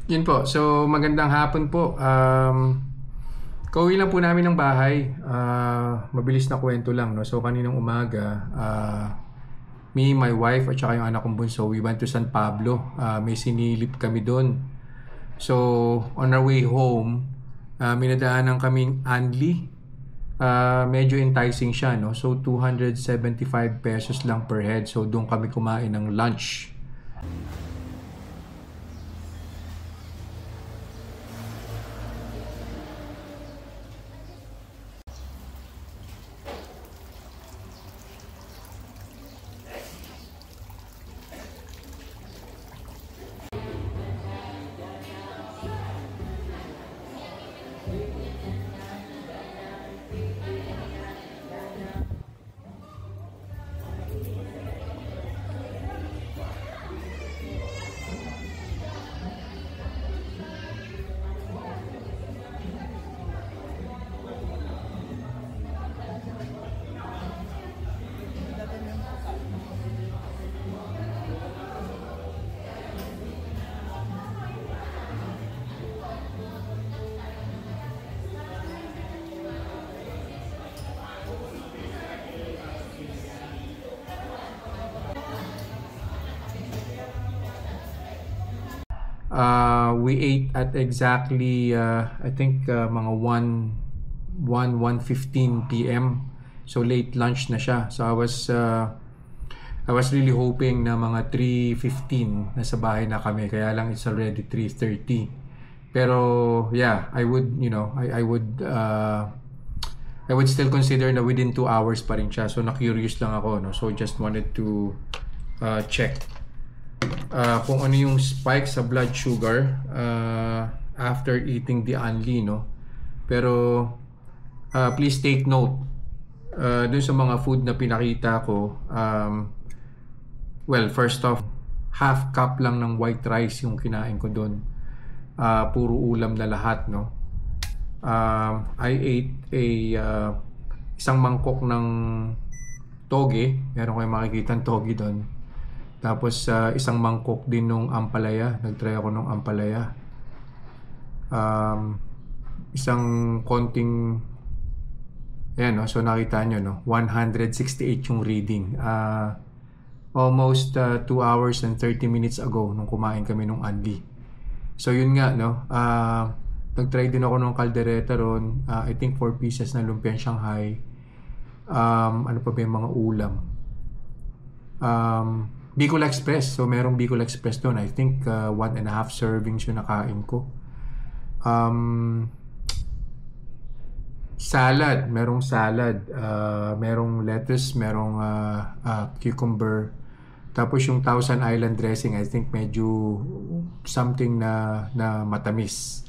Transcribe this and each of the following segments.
Yun po. So, magandang hapon po. Kauwi lang po namin ng bahay. Mabilis na kwento lang, no? So, kaninang umaga, me, my wife, at saka yung anak kong bunso, we went to San Pablo. May sinilip kami doon. So, on our way home, minadaanan kaming Anli. Medyo enticing siya, no? So, 275 pesos lang per head. So, doon kami kumain ng lunch. We ate at exactly I think mga 1:15 p.m. So late lunch na siya. So I was really hoping na mga 3:15 nasa bahay na kami, kaya lang it's already 3:30. Pero yeah, I would, I would still consider na within 2 hours pa rin siya. So na-curious lang ako, no. So just wanted to check kung ano yung spike sa blood sugar after eating the Anli, no? Pero please take note dun sa mga food na pinakita ko. Well, first off, half cup lang ng white rice yung kinain ko dun. Puro ulam na lahat, no? I ate isang mangkok ng toge. Meron kayong makikita ng toge dun. Tapos isang mangkok din nung ampalaya. Nagtry ako nung ampalaya. Isang konting, ayan, no? So nakita nyo, no? 168 yung reading. Almost 2 hours and 30 minutes ago nung kumain kami nung Anli. So yun nga, no? Nag-try din ako ng caldereta ron. I think 4 pieces na lumpiang Shanghai. Ano pa ba yung mga ulam? Bicol Express. So merong Bicol Express doon. I think 1.5 servings yung nakain ko. Salad. Merong salad. Merong lettuce. Merong cucumber. Tapos yung Thousand Island dressing, I think medyo something na matamis.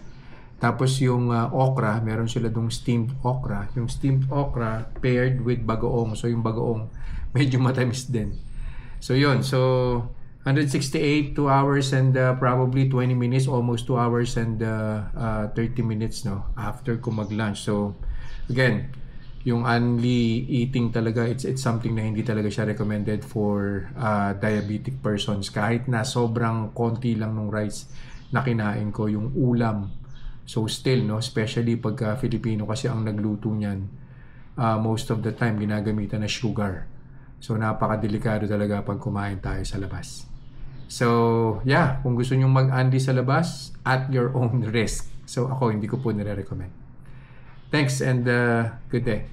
Tapos yung okra, meron sila dong steamed okra. Yung steamed okra paired with bagoong. So yung bagoong medyo matamis din. So yun. So 168, 2 hours and probably 20 minutes, almost 2 hours and 30 minutes, no, after ko mag-lunch. So again, yung Anli eating talaga, it's something na hindi talaga siya recommended for diabetic persons. Kahit na sobrang konti lang nung rice na kinain ko, yung ulam. So still, no, especially pagka Filipino kasi ang nagluto niyan, most of the time ginagamitan na sugar. So napakadelikado talaga pag kumain tayo sa labas. So yeah, kung gusto niyo mag-Anli sa labas, at your own risk. So ako hindi ko po nire-recommend. Thanks and good day.